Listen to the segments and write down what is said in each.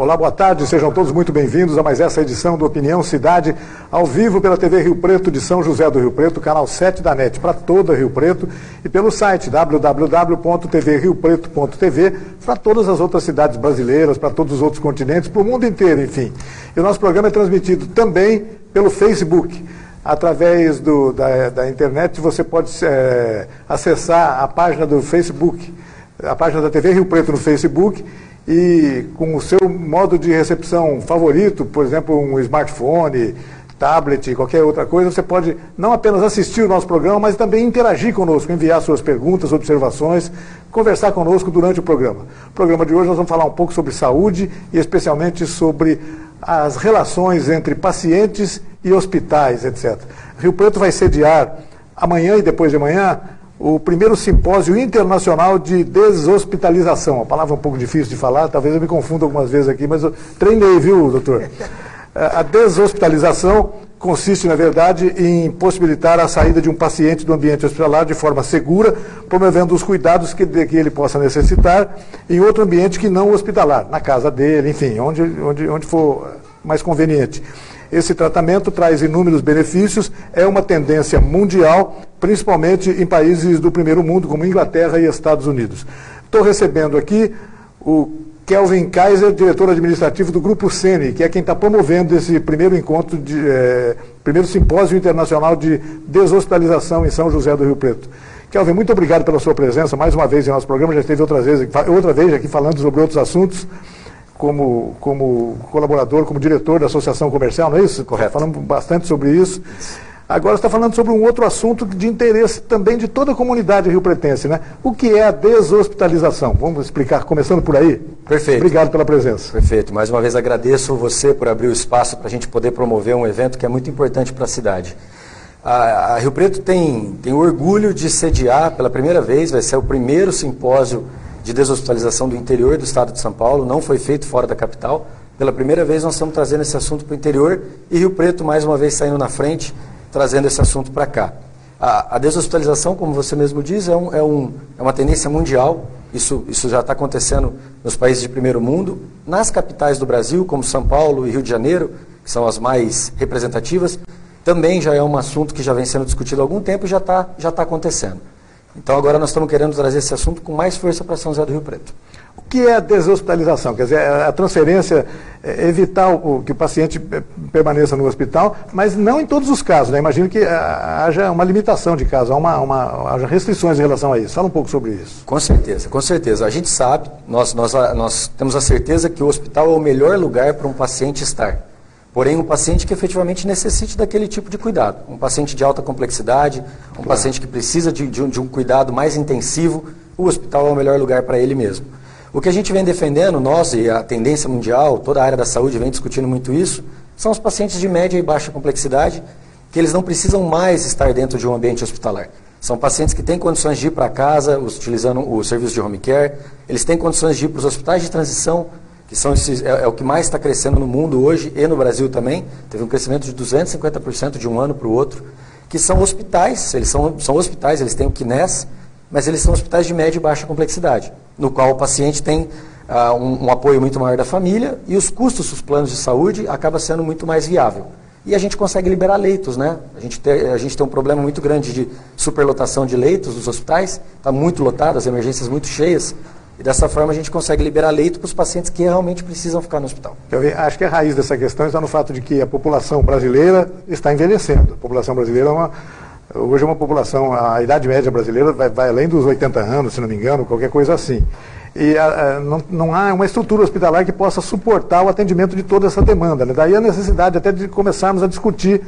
Olá, boa tarde, sejam todos muito bem-vindos a mais essa edição do Opinião Cidade, ao vivo pela TV Rio Preto de São José do Rio Preto, canal 7 da NET para toda Rio Preto e pelo site www.tvriopreto.tv para todas as outras cidades brasileiras, para todos os outros continentes, para o mundo inteiro, enfim. E o nosso programa é transmitido também pelo Facebook. Através da internet você pode acessar a página do Facebook, a página da TV Rio Preto no Facebook, e com o seu modo de recepção favorito, por exemplo, um smartphone, tablet, qualquer outra coisa, você pode não apenas assistir o nosso programa, mas também interagir conosco, enviar suas perguntas, observações, conversar conosco durante o programa. No programa de hoje nós vamos falar um pouco sobre saúde e especialmente sobre as relações entre pacientes e hospitais, etc. Rio Preto vai sediar amanhã e depois de amanhã o primeiro simpósio internacional de deshospitalização. Uma palavra um pouco difícil de falar, talvez eu me confunda algumas vezes aqui, mas eu treinei, viu, doutor? A deshospitalização consiste, na verdade, em possibilitar a saída de um paciente do ambiente hospitalar de forma segura, promovendo os cuidados que ele possa necessitar em outro ambiente que não hospitalar, na casa dele, enfim, onde for mais conveniente. Esse tratamento traz inúmeros benefícios, é uma tendência mundial, principalmente em países do primeiro mundo, como Inglaterra e Estados Unidos. Estou recebendo aqui o Kelvin Kaiser, diretor administrativo do Grupo Sene, que é quem está promovendo esse primeiro encontro, primeiro simpósio internacional de deshospitalização em São José do Rio Preto. Kelvin, muito obrigado pela sua presença mais uma vez em nosso programa, já esteve outra vez aqui falando sobre outros assuntos, como colaborador, como diretor da Associação Comercial, não é isso? Correto. Falamos bastante sobre isso. Agora você está falando sobre um outro assunto de interesse também de toda a comunidade riopretense, né? O que é a deshospitalização? Vamos explicar, começando por aí? Perfeito. Obrigado pela presença. Perfeito. Mais uma vez agradeço você por abrir o espaço para a gente poder promover um evento que é muito importante para a cidade. A Rio Preto tem o orgulho de sediar pela primeira vez, vai ser o primeiro simpósio de deshospitalização do interior do estado de São Paulo, não foi feito fora da capital. Pela primeira vez nós estamos trazendo esse assunto para o interior e Rio Preto mais uma vez saindo na frente, trazendo esse assunto para cá. A deshospitalização, como você mesmo diz, é uma tendência mundial, isso já está acontecendo nos países de primeiro mundo, nas capitais do Brasil, como São Paulo e Rio de Janeiro, que são as mais representativas, também já é um assunto que já vem sendo discutido há algum tempo e já está acontecendo. Então agora nós estamos querendo trazer esse assunto com mais força para São José do Rio Preto. O que é a deshospitalização? Quer dizer, a transferência, evitar que o paciente permaneça no hospital, mas não em todos os casos, né? Imagino que haja uma limitação de casos, haja restrições em relação a isso. Fala um pouco sobre isso. Com certeza, com certeza. A gente sabe, nós temos a certeza que o hospital é o melhor lugar para um paciente estar. Porém, um paciente que efetivamente necessite daquele tipo de cuidado. Um paciente de alta complexidade, um paciente que precisa de um cuidado mais intensivo, o hospital é o melhor lugar para ele mesmo. O que a gente vem defendendo, nós e a tendência mundial, toda a área da saúde vem discutindo muito isso, são os pacientes de média e baixa complexidade, que eles não precisam mais estar dentro de um ambiente hospitalar. São pacientes que têm condições de ir para casa, utilizando o serviço de home care, eles têm condições de ir para os hospitais de transição, que são é o que mais está crescendo no mundo hoje e no Brasil também, teve um crescimento de 250% de um ano para o outro, que são hospitais, eles são hospitais, eles têm o CNES, mas eles são hospitais de média e baixa complexidade, no qual o paciente tem um apoio muito maior da família e os custos dos planos de saúde acaba sendo muito mais viável. E a gente consegue liberar leitos, né? A gente tem um problema muito grande de superlotação de leitos dos hospitais, está muito lotado, as emergências muito cheias, e dessa forma a gente consegue liberar leito para os pacientes que realmente precisam ficar no hospital. Eu acho que a raiz dessa questão está no fato de que a população brasileira está envelhecendo. A população brasileira hoje é uma população, a idade média brasileira vai além dos 80 anos, se não me engano, qualquer coisa assim. E não há uma estrutura hospitalar que possa suportar o atendimento de toda essa demanda, né? Daí a necessidade até de começarmos a discutir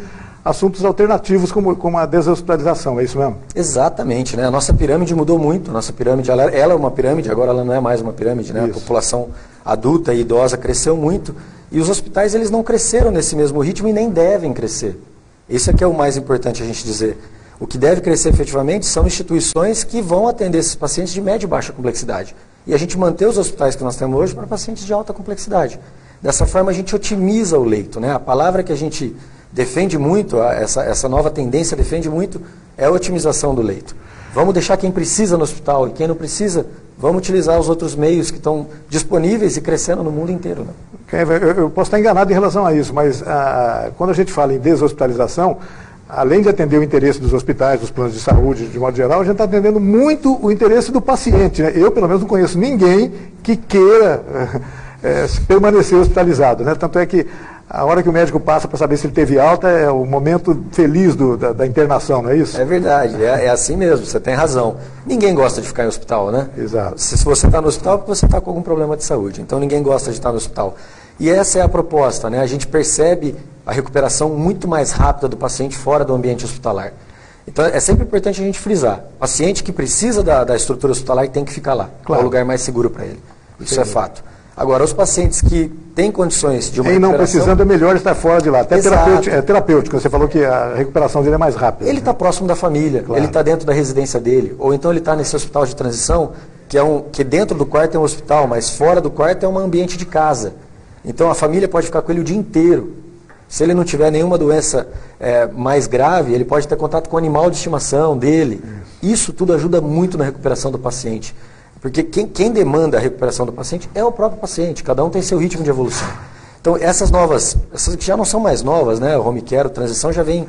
assuntos alternativos como a deshospitalização, é isso mesmo? Exatamente, né? A nossa pirâmide mudou muito, a nossa pirâmide, ela é uma pirâmide, agora ela não é mais uma pirâmide, né? Isso. A população adulta e idosa cresceu muito e os hospitais eles não cresceram nesse mesmo ritmo e nem devem crescer. Isso é que é o mais importante a gente dizer. O que deve crescer efetivamente são instituições que vão atender esses pacientes de média e baixa complexidade. E a gente manter os hospitais que nós temos hoje para pacientes de alta complexidade. Dessa forma a gente otimiza o leito, né? A palavra que a gente defende muito, essa nova tendência defende muito, é a otimização do leito. Vamos deixar quem precisa no hospital e quem não precisa, vamos utilizar os outros meios que estão disponíveis e crescendo no mundo inteiro, né? Eu posso estar enganado em relação a isso, mas quando a gente fala em deshospitalização, além de atender o interesse dos hospitais, dos planos de saúde, de modo geral, a gente está atendendo muito o interesse do paciente, né? Eu, pelo menos, não conheço ninguém que queira permanecer hospitalizado, né? Tanto é que a hora que o médico passa para saber se ele teve alta é o momento feliz da internação, não é isso? É verdade, é assim mesmo, você tem razão. Ninguém gosta de ficar em hospital, né? Exato. Se você está no hospital, é porque você está com algum problema de saúde. Então ninguém gosta de estar no hospital. E essa é a proposta, né? A gente percebe a recuperação muito mais rápida do paciente fora do ambiente hospitalar. Então é sempre importante a gente frisar. O paciente que precisa da estrutura hospitalar tem que ficar lá. Claro. É o lugar mais seguro para ele. Isso Sim. é fato. Agora, os pacientes que têm condições de uma Quem não recuperação... precisando é melhor estar fora de lá. Até terapêutico. Você falou que a recuperação dele é mais rápida. Ele está próximo da família, Claro. ele está dentro da residência dele, ou então ele está nesse hospital de transição, que dentro do quarto é um hospital, mas fora do quarto é um ambiente de casa. Então a família pode ficar com ele o dia inteiro. Se ele não tiver nenhuma doença mais grave, ele pode ter contato com o animal de estimação dele. Isso tudo ajuda muito na recuperação do paciente. Porque quem demanda a recuperação do paciente é o próprio paciente, cada um tem seu ritmo de evolução. Então essas que já não são mais novas, né? O home care, a transição já vem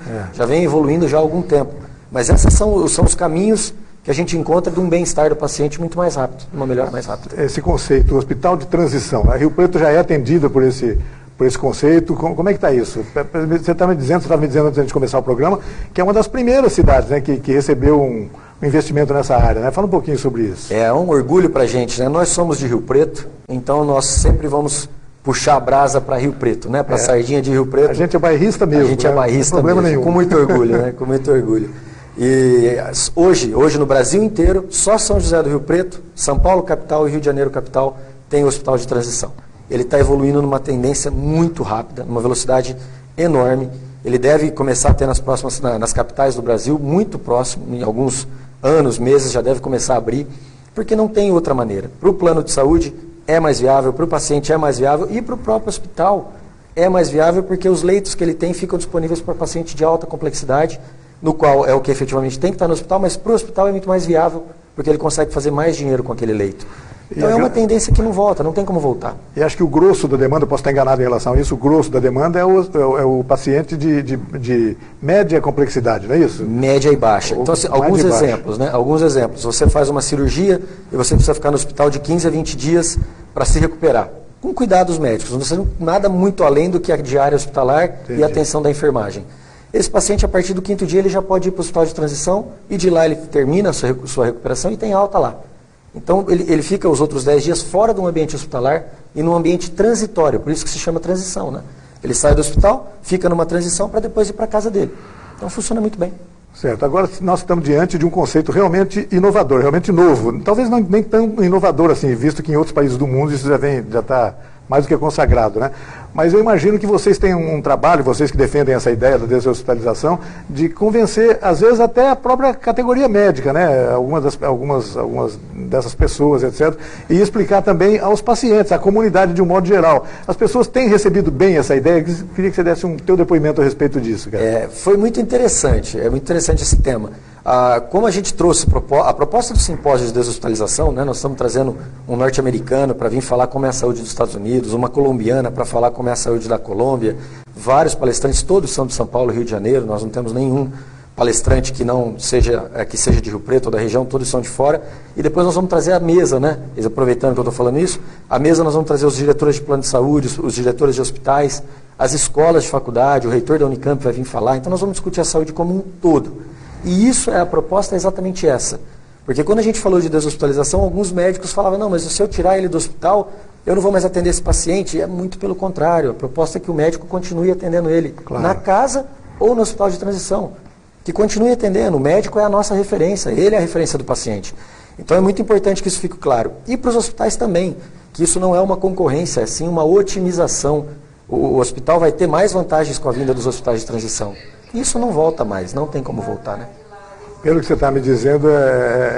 evoluindo já há algum tempo. Mas esses são os caminhos que a gente encontra de um bem-estar do paciente muito mais rápido, uma melhora mais rápida. Esse conceito, o hospital de transição, a Rio Preto já é atendida por esse conceito, como é que está isso? Você estava me dizendo antes de começar o programa, que é uma das primeiras cidades, né, que recebeu um investimento nessa área, né? Fala um pouquinho sobre isso. É um orgulho para a gente, né? Nós somos de Rio Preto, então nós sempre vamos puxar a brasa para Rio Preto, né? Para a sardinha de Rio Preto. A gente é bairrista mesmo. A gente é bairrista mesmo, mesmo, com muito orgulho, né? Com muito orgulho. E hoje no Brasil inteiro, só São José do Rio Preto, São Paulo capital e Rio de Janeiro capital tem hospital de transição. Ele está evoluindo numa tendência muito rápida, numa velocidade enorme. Ele deve começar a ter nas capitais do Brasil, muito próximo, em alguns anos, meses, já deve começar a abrir, porque não tem outra maneira. Para o plano de saúde é mais viável, para o paciente é mais viável e para o próprio hospital é mais viável porque os leitos que ele tem ficam disponíveis para paciente de alta complexidade, no qual é o que efetivamente tem que estar no hospital, mas para o hospital é muito mais viável porque ele consegue fazer mais dinheiro com aquele leito. Então é uma tendência que não volta, não tem como voltar. E acho que o grosso da demanda, posso estar enganado em relação a isso, o grosso da demanda é o paciente de média complexidade, não é isso? Média e baixa. Então, assim, alguns exemplos, né? Alguns exemplos. Você faz uma cirurgia e você precisa ficar no hospital de 15 a 20 dias para se recuperar. Com cuidados médicos, nada muito além do que a diária hospitalar e a atenção da enfermagem. Esse paciente, a partir do 5º dia, ele já pode ir para o hospital de transição e de lá ele termina a sua recuperação e tem alta lá. Então, ele fica os outros 10 dias fora do ambiente hospitalar e num ambiente transitório, por isso que se chama transição, né? Ele sai do hospital, fica numa transição para depois ir para a casa dele. Então, funciona muito bem. Certo. Agora, nós estamos diante de um conceito realmente inovador, realmente novo. Talvez nem tão inovador assim, visto que em outros países do mundo isso já está mais do que consagrado, né? Mas eu imagino que vocês têm um trabalho, vocês que defendem essa ideia da deshospitalização, de convencer, às vezes, até a própria categoria médica, né? Algumas dessas pessoas, etc. E explicar também aos pacientes, à comunidade de um modo geral. As pessoas têm recebido bem essa ideia? Queria que você desse um teu depoimento a respeito disso, cara. Foi muito interessante, é muito interessante esse tema. Como a gente trouxe a proposta do simpósio de deshospitalização, né, nós estamos trazendo um norte-americano para vir falar como é a saúde dos Estados Unidos, uma colombiana para falar como é a saúde da Colômbia, vários palestrantes, todos são de São Paulo e Rio de Janeiro, nós não temos nenhum palestrante que não seja, que seja de Rio Preto ou da região, todos são de fora, e depois nós vamos trazer a mesa, né, aproveitando que eu estou falando isso, a mesa nós vamos trazer os diretores de plano de saúde, os diretores de hospitais, as escolas de faculdade, o reitor da Unicamp vai vir falar, então nós vamos discutir a saúde como um todo. E isso a proposta é exatamente essa. Porque quando a gente falou de deshospitalização, alguns médicos falavam, não, mas se eu tirar ele do hospital, eu não vou mais atender esse paciente. E é muito pelo contrário. A proposta é que o médico continue atendendo ele na casa ou no hospital de transição. Que continue atendendo. O médico é a nossa referência, ele é a referência do paciente. Então é muito importante que isso fique claro. E para os hospitais também, que isso não é uma concorrência, é sim uma otimização. O hospital vai ter mais vantagens com a vinda dos hospitais de transição. Isso não volta mais, não tem como voltar, né? Pelo que você está me dizendo,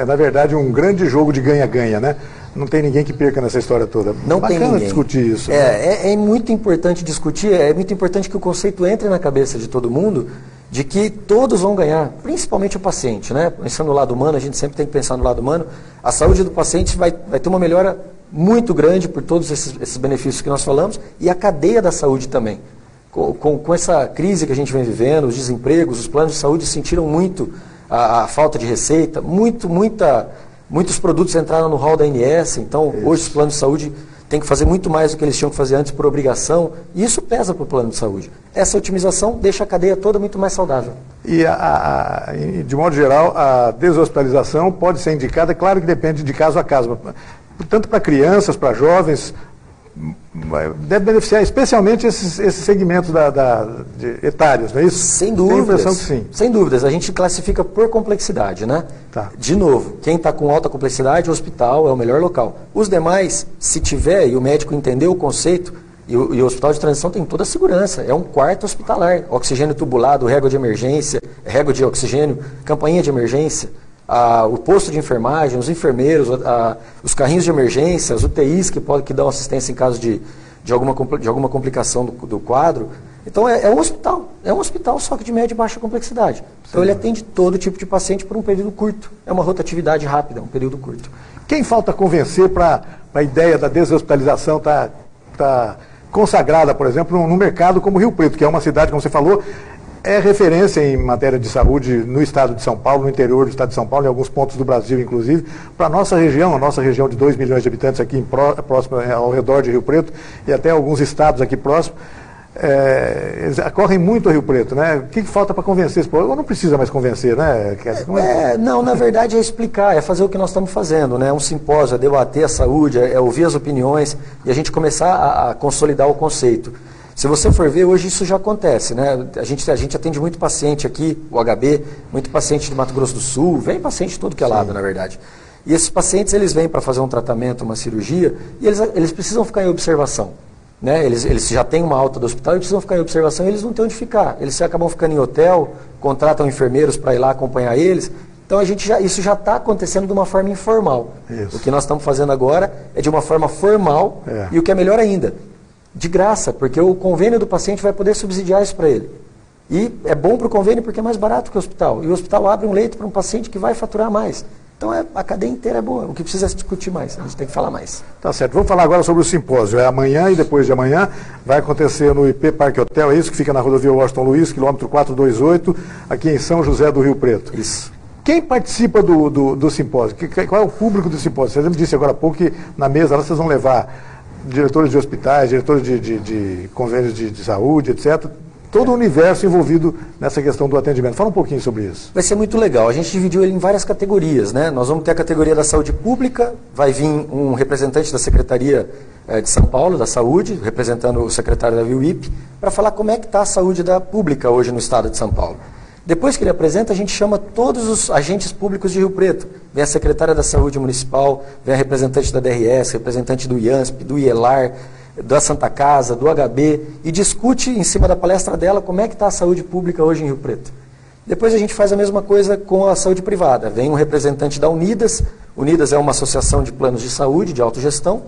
na verdade um grande jogo de ganha-ganha, né? Não tem ninguém que perca nessa história toda. Não tem ninguém. Discutir isso. É muito importante discutir, é muito importante que o conceito entre na cabeça de todo mundo, de que todos vão ganhar, principalmente o paciente, né? Pensando no lado humano, a gente sempre tem que pensar no lado humano. A saúde do paciente vai ter uma melhora muito grande por todos esses benefícios que nós falamos, e a cadeia da saúde também. Com essa crise que a gente vem vivendo, os desempregos, os planos de saúde sentiram muito a falta de receita, muitos produtos entraram no hall da ANS, então hoje os planos de saúde têm que fazer muito mais do que eles tinham que fazer antes por obrigação, e isso pesa para o plano de saúde. Essa otimização deixa a cadeia toda muito mais saudável. E, de modo geral, a deshospitalização pode ser indicada, claro que depende de caso a caso, tanto para crianças, para jovens, deve beneficiar especialmente esses segmentos de etários, não é isso? Sem dúvidas. Tenho a impressão que sim. Sem dúvidas. A gente classifica por complexidade, né? Tá. De novo, quem está com alta complexidade, o hospital é o melhor local. Os demais, se tiver, e o médico entender o conceito, e o hospital de transição tem toda a segurança, é um quarto hospitalar, oxigênio tubulado, régua de emergência, régua de oxigênio, campainha de emergência, o posto de enfermagem, os enfermeiros, os carrinhos de emergência, as UTIs que dão assistência em caso de alguma complicação do quadro. Então é um hospital só que de média e baixa complexidade. Então ele atende todo tipo de paciente por um período curto. É uma rotatividade rápida, um período curto. Quem falta convencer para a ideia da deshospitalização tá consagrada, por exemplo, num mercado como Rio Preto, que é uma cidade, como você falou, é referência em matéria de saúde no estado de São Paulo, no interior do estado de São Paulo, em alguns pontos do Brasil, inclusive, para a nossa região de 2 milhões de habitantes aqui próximo, ao redor de Rio Preto, e até alguns estados aqui próximos, eles correm muito a Rio Preto, né? O que falta para convencer esse povo? Não precisa mais convencer, né? Não, na verdade é explicar, é fazer o que nós estamos fazendo, né? Um simpósio, é debater a saúde, é ouvir as opiniões e a gente começar a consolidar o conceito. Se você for ver, hoje isso já acontece, né? A gente atende muito paciente aqui, o HB, muito paciente de Mato Grosso do Sul, vem paciente de todo que é lado, na verdade. E esses pacientes, eles vêm para fazer um tratamento, uma cirurgia, e eles precisam ficar em observação. Né? Eles já têm uma alta do hospital e precisam ficar em observação e eles não têm onde ficar. Eles acabam ficando em hotel, contratam enfermeiros para ir lá acompanhar eles. Então isso já está acontecendo de uma forma informal. Isso. O que nós estamos fazendo agora é de uma forma formal e o que é melhor ainda, de graça, porque o convênio do paciente vai poder subsidiar isso para ele. E é bom para o convênio porque é mais barato que o hospital. E o hospital abre um leito para um paciente que vai faturar mais. Então a cadeia inteira é boa, o que precisa é se discutir mais, a gente tem que falar mais. Tá certo, vamos falar agora sobre o simpósio. É amanhã e depois de amanhã, vai acontecer no IP Parque Hotel, é isso, que fica na rodovia Washington Luiz, quilômetro 428, aqui em São José do Rio Preto. Isso. Quem participa do simpósio? Qual é o público do simpósio? Você me disse agora há pouco que na mesa lá vocês vão levar diretores de hospitais, diretores de convênios de saúde, etc., todo o universo envolvido nessa questão do atendimento. Fala um pouquinho sobre isso. Vai ser muito legal. A gente dividiu ele em várias categorias, né? Nós vamos ter a categoria da saúde pública, vai vir um representante da Secretaria de São Paulo, da Saúde, representando o secretário da VIUIP, para falar como é que está a saúde da pública hoje no estado de São Paulo. Depois que ele apresenta, a gente chama todos os agentes públicos de Rio Preto. Vem a secretária da Saúde Municipal, vem a representante da DRS, representante do IANSP, do IELAR, da Santa Casa, do HB, e discute em cima da palestra dela como é que está a saúde pública hoje em Rio Preto. Depois a gente faz a mesma coisa com a saúde privada. Vem um representante da Unidas. Unidas é uma associação de planos de saúde, de autogestão,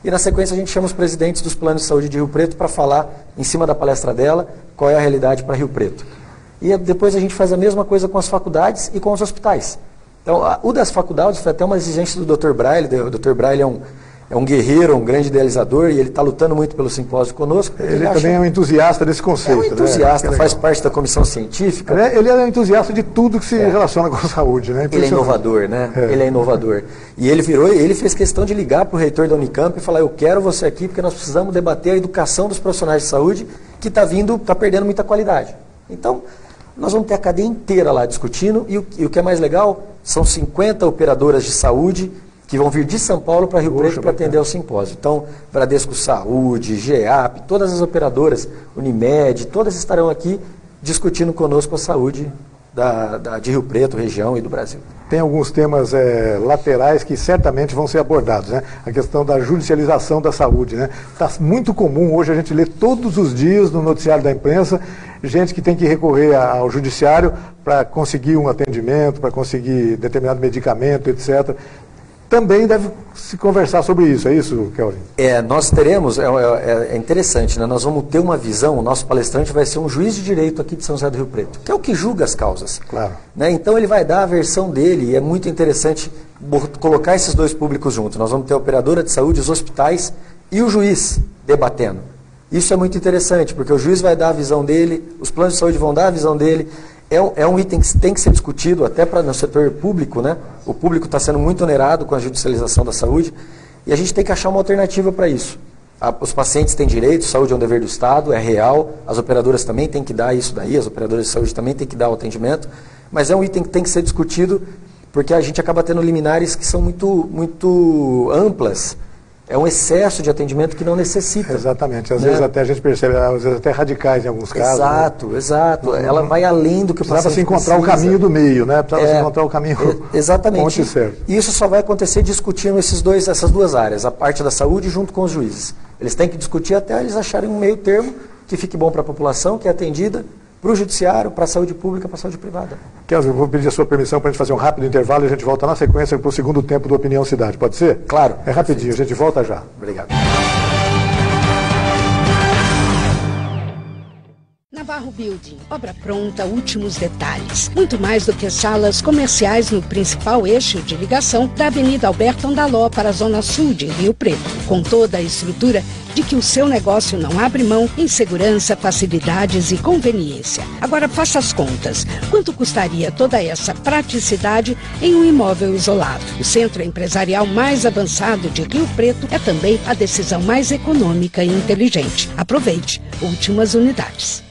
e na sequência a gente chama os presidentes dos planos de saúde de Rio Preto para falar em cima da palestra dela qual é a realidade para Rio Preto. E depois a gente faz a mesma coisa com as faculdades e com os hospitais. Então, o das faculdades foi até uma exigência do Dr. Braille. O Dr. Braille é um guerreiro, um grande idealizador, e ele está lutando muito pelo simpósio conosco. Ele também é um entusiasta desse conceito. É um entusiasta, faz parte da comissão científica. Ele é um entusiasta de tudo que se relaciona com a saúde, né? Ele é inovador, né? Ele é inovador. E ele fez questão de ligar para o reitor da Unicamp e falar: eu quero você aqui porque nós precisamos debater a educação dos profissionais de saúde que está perdendo muita qualidade. Então, nós vamos ter a cadeia inteira lá discutindo, e o que é mais legal, são 50 operadoras de saúde que vão vir de São Paulo para Rio Preto para atender ao simpósio. Então, Bradesco Saúde, GEAP, todas as operadoras, Unimed, todas estarão aqui discutindo conosco a saúde de Rio Preto, região e do Brasil. Tem alguns temas laterais que certamente vão ser abordados, né? A questão da judicialização da saúde, né? Está muito comum hoje a gente ler todos os dias no noticiário da imprensa gente que tem que recorrer ao judiciário para conseguir um atendimento, para conseguir determinado medicamento, etc. também deve se conversar sobre isso, é isso, Kelvin? Nós teremos, é interessante, né? Nós vamos ter uma visão, o nosso palestrante vai ser um juiz de direito aqui de São José do Rio Preto, que é o que julga as causas. Claro. Né? Então ele vai dar a versão dele, e é muito interessante colocar esses dois públicos juntos. Nós vamos ter a operadora de saúde, os hospitais e o juiz debatendo. Isso é muito interessante, porque o juiz vai dar a visão dele, os planos de saúde vão dar a visão dele. É um item que tem que ser discutido até para no setor público, né? O público está sendo muito onerado com a judicialização da saúde e a gente tem que achar uma alternativa para isso. Os pacientes têm direito, saúde é um dever do Estado, é real, as operadoras também têm que dar isso daí, as operadoras de saúde também têm que dar o atendimento, mas é um item que tem que ser discutido porque a gente acaba tendo liminares que são muito amplas. É um excesso de atendimento que não necessita. Exatamente. Às vezes até a gente percebe, às vezes até radicais em alguns casos. Exato. Ela vai além do que o paciente precisava se encontrar o caminho do meio, né? Precisava se encontrar o caminho exatamente. Ponte certo. E isso só vai acontecer discutindo essas duas áreas, a parte da saúde junto com os juízes. Eles têm que discutir até eles acharem um meio termo que fique bom para a população, que é atendida, para o judiciário, para a saúde pública, para a saúde privada. Kelvin, eu vou pedir a sua permissão para a gente fazer um rápido intervalo e a gente volta na sequência para o segundo tempo do Opinião Cidade. Pode ser? Claro. É rapidinho, a gente volta já. Obrigado. Navarro Building, obra pronta, últimos detalhes. Muito mais do que salas comerciais no principal eixo de ligação da Avenida Alberto Andaló para a Zona Sul de Rio Preto, com toda a estrutura de que o seu negócio não abre mão em segurança, facilidades e conveniência. Agora faça as contas. Quanto custaria toda essa praticidade em um imóvel isolado? O centro empresarial mais avançado de Rio Preto é também a decisão mais econômica e inteligente. Aproveite. Últimas unidades.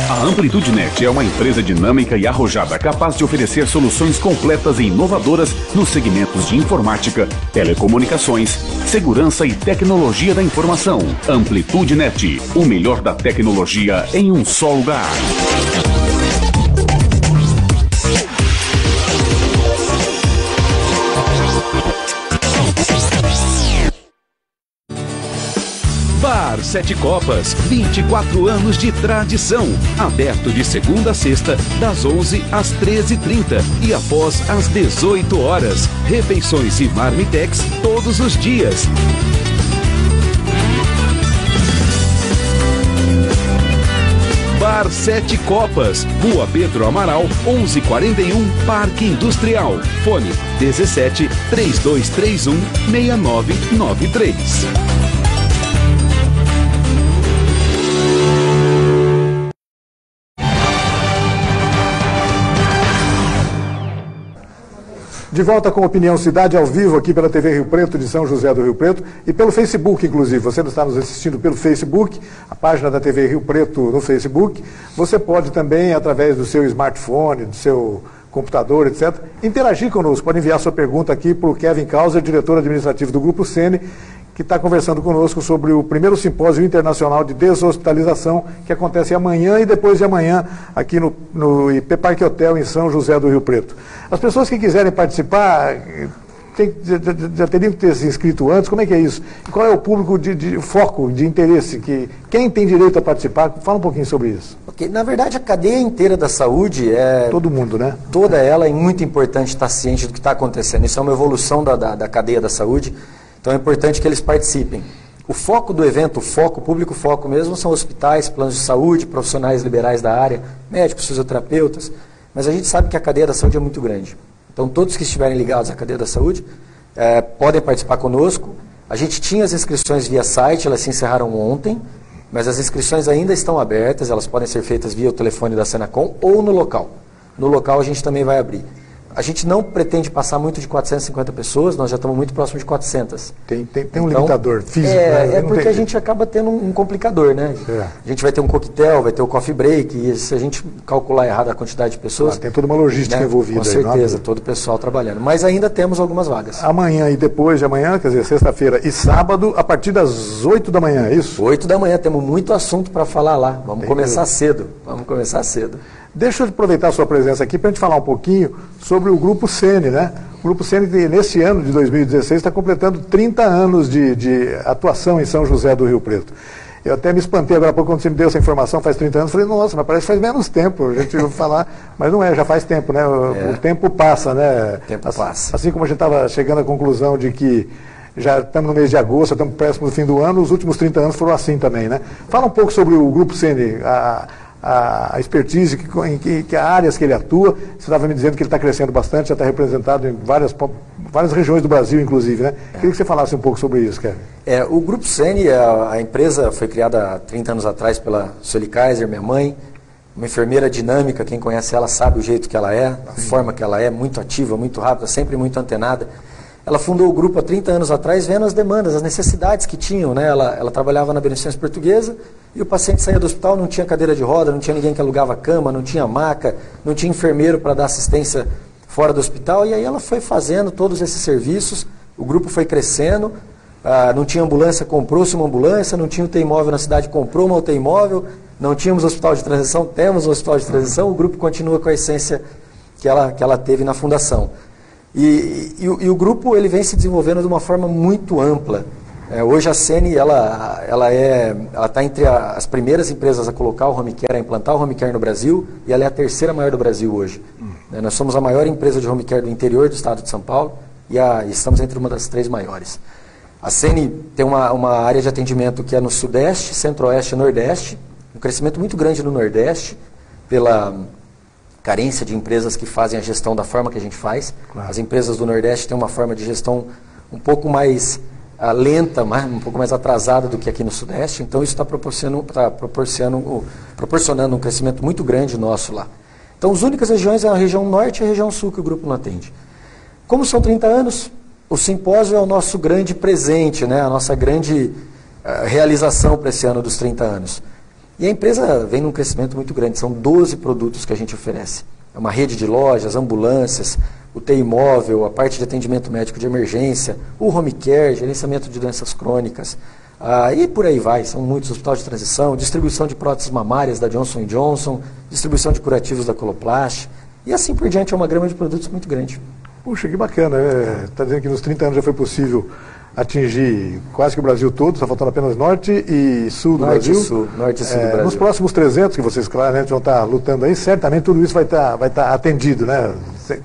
A Amplitude Net é uma empresa dinâmica e arrojada capaz de oferecer soluções completas e inovadoras nos segmentos de informática, telecomunicações, segurança e tecnologia da informação. Amplitude Net, o melhor da tecnologia em um só lugar. Bar Sete Copas, 24 anos de tradição. Aberto de segunda a sexta, das 11 às 13h30 e após às 18 horas. Refeições e marmitex todos os dias. Bar Sete Copas, Rua Pedro Amaral, 1141, Parque Industrial. Fone 17 3231 6993. De volta com Opinião Cidade ao vivo aqui pela TV Rio Preto de São José do Rio Preto e pelo Facebook, inclusive. Você está nos assistindo pelo Facebook, a página da TV Rio Preto no Facebook. Você pode também, através do seu smartphone, do seu computador, etc., interagir conosco. Pode enviar sua pergunta aqui para o Kevin Causer, diretor administrativo do Grupo Sene, que está conversando conosco sobre o primeiro simpósio internacional de deshospitalização, que acontece amanhã e depois de amanhã, aqui no IP Parque Hotel, em São José do Rio Preto. As pessoas que quiserem participar, já teriam que ter se inscrito antes, como é que é isso? E qual é o público de foco, de interesse? Quem tem direito a participar? Fala um pouquinho sobre isso. Okay. Na verdade, a cadeia inteira da saúde é... Todo mundo, né? Toda ela é muito importante estar ciente do que está acontecendo. Isso é uma evolução da cadeia da saúde. Então é importante que eles participem. O foco do evento, o público foco mesmo, são hospitais, planos de saúde, profissionais liberais da área, médicos, fisioterapeutas, mas a gente sabe que a cadeia da saúde é muito grande. Então todos que estiverem ligados à cadeia da saúde podem participar conosco. A gente tinha as inscrições via site, elas se encerraram ontem, mas as inscrições ainda estão abertas, elas podem ser feitas via o telefone da Senacom ou no local. No local a gente também vai abrir. A gente não pretende passar muito de 450 pessoas, nós já estamos muito próximo de 400. Tem um limitador físico. É porque a gente acaba tendo um complicador, né? A gente vai ter um coquetel, vai ter o coffee break, e se a gente calcular errado a quantidade de pessoas... tem toda uma logística envolvida. Com certeza, todo o pessoal trabalhando. Mas ainda temos algumas vagas. Amanhã e depois de amanhã, quer dizer, sexta-feira e sábado, a partir das 8 da manhã, é isso? 8 da manhã, temos muito assunto para falar lá. Vamos começar cedo. Deixa eu aproveitar a sua presença aqui para a gente falar um pouquinho sobre o Grupo Sene, né? O Grupo Sene, nesse ano de 2016, está completando 30 anos de atuação em São José do Rio Preto. Eu até me espantei agora há pouco quando você me deu essa informação, faz 30 anos, falei, nossa, mas parece que faz menos tempo, a gente ouviu falar, mas não é, já faz tempo, né? O tempo passa, né? O tempo passa. Assim como a gente estava chegando à conclusão de que já estamos no mês de agosto, estamos próximo do fim do ano, os últimos 30 anos foram assim também, né? Fala um pouco sobre o Grupo Seni, a expertise, em que áreas que ele atua. Você estava me dizendo que ele está crescendo bastante, já está representado em várias regiões do Brasil, inclusive, né? Queria que você falasse um pouco sobre isso, Kevin. O Grupo Seni, a empresa foi criada há 30 anos atrás pela Sueli Kaiser, minha mãe, uma enfermeira dinâmica, quem conhece ela sabe o jeito que ela é, a forma que ela é, muito ativa, muito rápida, sempre muito antenada. Ela fundou o grupo há 30 anos atrás, vendo as demandas, as necessidades que tinham, né? Ela trabalhava na Beneficência Portuguesa e o paciente saía do hospital, não tinha cadeira de roda, não tinha ninguém que alugava cama, não tinha maca, não tinha enfermeiro para dar assistência fora do hospital. E aí ela foi fazendo todos esses serviços, o grupo foi crescendo, não tinha ambulância, comprou-se uma ambulância, não tinha UTI móvel na cidade, comprou uma UTI móvel, não tínhamos hospital de transição, temos um hospital de transição, o grupo continua com a essência que ela teve na fundação. E o grupo ele vem se desenvolvendo de uma forma muito ampla. Hoje a Seni ela está entre as primeiras empresas a colocar o home care, a implantar o home care no Brasil, e ela é a terceira maior do Brasil hoje. Nós somos a maior empresa de home care do interior do estado de São Paulo e estamos entre uma das 3 maiores. A Seni tem uma área de atendimento que é no Sudeste, Centro-Oeste e Nordeste, um crescimento muito grande no Nordeste, pela carência de empresas que fazem a gestão da forma que a gente faz. Claro. As empresas do Nordeste têm uma forma de gestão um pouco mais lenta, um pouco mais atrasada do que aqui no Sudeste, então isso está proporcionando um crescimento muito grande nosso lá. Então as únicas regiões é a região Norte e a região Sul que o grupo não atende. Como são 30 anos, o simpósio é o nosso grande presente, né? A nossa grande realização para esse ano dos 30 anos. E a empresa vem num crescimento muito grande, são 12 produtos que a gente oferece. É uma rede de lojas, ambulâncias, UTI móvel, a parte de atendimento médico de emergência, o home care, gerenciamento de doenças crônicas, e por aí vai, são muitos, hospital de transição, distribuição de próteses mamárias da Johnson & Johnson, distribuição de curativos da Coloplast, e assim por diante, é uma gama de produtos muito grande. Puxa, que bacana, está dizendo que nos 30 anos já foi possível atingir quase que o Brasil todo, só faltando apenas Norte e Sul do Brasil. Norte e Sul do Brasil. Nos próximos 300, que vocês claramente vão estar lutando aí, certamente tudo isso vai estar atendido, né?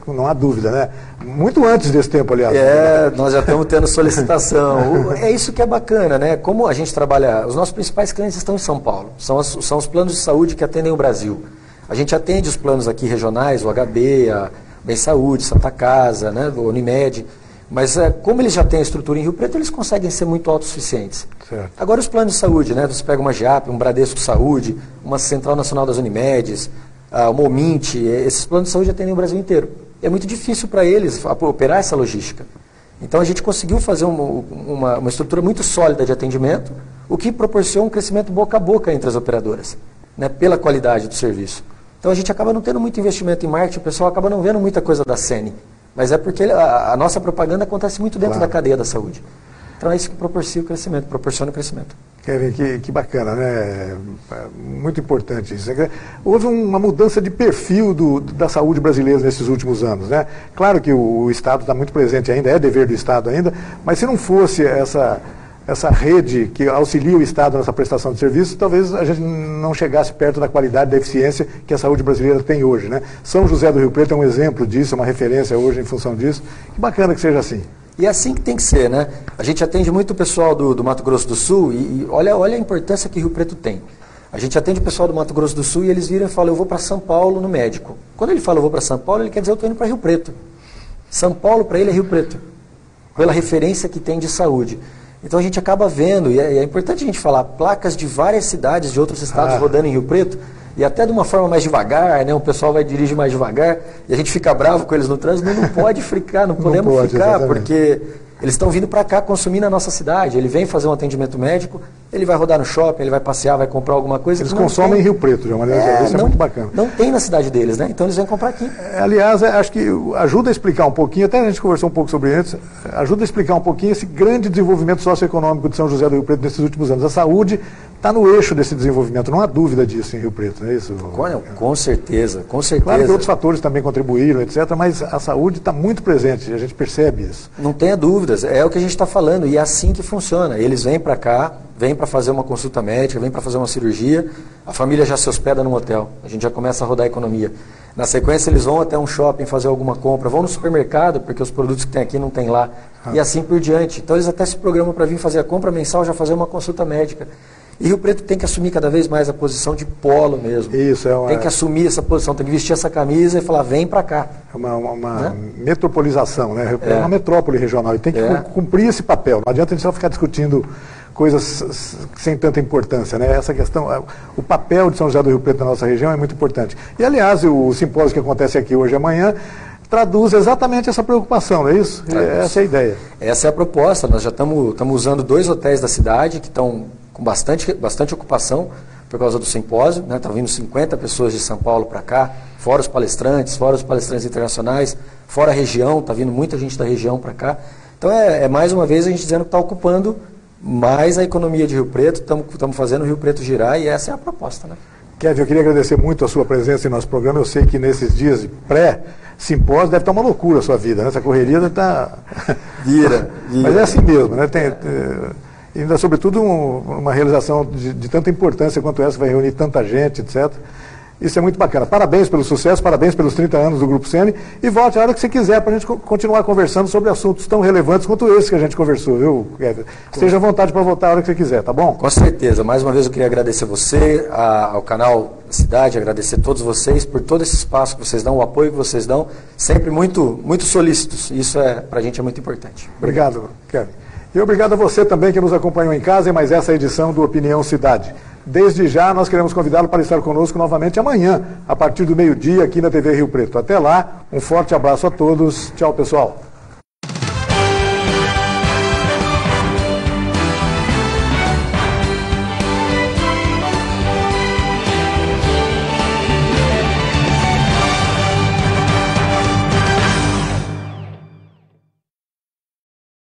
Não há dúvida, né? Muito antes desse tempo, aliás. Nós já estamos tendo solicitação. É isso que é bacana, né? Como a gente trabalha, os nossos principais clientes estão em São Paulo, são os planos de saúde que atendem o Brasil. A gente atende os planos aqui regionais, o HB, a Bem Saúde, Santa Casa, né? O Unimed. Mas como eles já têm a estrutura em Rio Preto, eles conseguem ser muito autossuficientes. Certo. Agora os planos de saúde, né? Você pega uma GEAP, um Bradesco Saúde, uma Central Nacional das Unimedes, uma Omint, esses planos de saúde atendem o Brasil inteiro. É muito difícil para eles operar essa logística. Então a gente conseguiu fazer uma estrutura muito sólida de atendimento, o que proporciona um crescimento boca a boca entre as operadoras, né? Pela qualidade do serviço. Então a gente acaba não tendo muito investimento em marketing, o pessoal acaba não vendo muita coisa da Seni. Mas é porque a nossa propaganda acontece muito dentro da cadeia da saúde. Então é isso que proporciona o crescimento. Kevin, que bacana, né? Muito importante isso. Houve uma mudança de perfil da saúde brasileira nesses últimos anos, né? Claro que o Estado está muito presente ainda, é dever do Estado ainda, mas se não fosse essa rede que auxilia o Estado nessa prestação de serviços, talvez a gente não chegasse perto da qualidade, da eficiência que a saúde brasileira tem hoje, né? São José do Rio Preto é um exemplo disso, é uma referência hoje em função disso. Que bacana que seja assim. E é assim que tem que ser, né? A gente atende muito o pessoal do Mato Grosso do Sul e olha a importância que Rio Preto tem. A gente atende o pessoal do Mato Grosso do Sul e eles viram e falam, eu vou para São Paulo no médico. Quando ele fala, eu vou para São Paulo, ele quer dizer, eu estou indo para Rio Preto. São Paulo, para ele, é Rio Preto. Pela referência que tem de saúde. Então a gente acaba vendo, e é importante a gente falar, placas de várias cidades de outros estados rodando em Rio Preto, e até de uma forma mais devagar, né? O pessoal vai dirigir mais devagar, e a gente fica bravo com eles no trânsito, não pode ficar, não podemos ficar, exatamente. Porque eles estão vindo para cá consumir na nossa cidade, ele vem fazer um atendimento médico, ele vai rodar no shopping, ele vai passear, vai comprar alguma coisa. Eles consomem em Rio Preto, de uma maneira isso é muito bacana. Não tem na cidade deles, né? Então eles vêm comprar aqui. Aliás, acho que ajuda a explicar um pouquinho, até a gente conversou um pouco sobre isso, ajuda a explicar um pouquinho esse grande desenvolvimento socioeconômico de São José do Rio Preto nesses últimos anos. A saúde está no eixo desse desenvolvimento, não há dúvida disso em Rio Preto, não é isso? Com certeza, com certeza. Claro que outros fatores também contribuíram, etc., mas a saúde está muito presente, a gente percebe isso. Não tenha dúvidas, é o que a gente está falando, e é assim que funciona. Eles vêm para cá, vem para fazer uma consulta médica, vem para fazer uma cirurgia, a família já se hospeda num hotel, a gente já começa a rodar a economia. Na sequência eles vão até um shopping fazer alguma compra, vão no supermercado, porque os produtos que tem aqui não tem lá, e assim por diante. Então eles até se programam para vir fazer a compra mensal, já fazer uma consulta médica. E Rio Preto tem que assumir cada vez mais a posição de polo mesmo. Isso, tem que assumir essa posição, tem que vestir essa camisa e falar, vem para cá. É uma metropolização, né? É uma metrópole regional e tem que cumprir esse papel. Não adianta a gente só ficar discutindo coisas sem tanta importância, né? Essa questão, o papel de São José do Rio Preto na nossa região é muito importante. E, aliás, o simpósio que acontece aqui hoje e amanhã traduz exatamente essa preocupação, não é isso? Essa é a ideia. Essa é a proposta. Nós já estamos usando 2 hotéis da cidade que estão com bastante ocupação por causa do simpósio, né? Estão vindo 50 pessoas de São Paulo para cá, fora os palestrantes internacionais, fora a região, está vindo muita gente da região para cá. Então é mais uma vez a gente dizendo que está ocupando mais a economia de Rio Preto, estamos fazendo o Rio Preto girar e essa é a proposta, né? Kevin, eu queria agradecer muito a sua presença em nosso programa. Eu sei que nesses dias de pré-simpósio deve estar uma loucura a sua vida, né? Essa correria deve estar... Vira. Mas é assim mesmo, né? Ainda, sobretudo, uma realização de tanta importância quanto essa, vai reunir tanta gente, etc. Isso é muito bacana. Parabéns pelo sucesso, parabéns pelos 30 anos do Grupo Semi e volte a hora que você quiser para a gente continuar conversando sobre assuntos tão relevantes quanto esse que a gente conversou, viu, Kevin? Esteja à vontade para voltar a hora que você quiser, tá bom? Com certeza. Mais uma vez eu queria agradecer você, ao canal da cidade, agradecer a todos vocês por todo esse espaço que vocês dão, o apoio que vocês dão, sempre muito solícitos. Isso para a gente é muito importante. Obrigado, Kevin. E obrigado a você também que nos acompanhou em casa em mais essa edição do Opinião Cidade. Desde já, nós queremos convidá-lo para estar conosco novamente amanhã, a partir do meio-dia, aqui na TV Rio Preto. Até lá, um forte abraço a todos. Tchau, pessoal.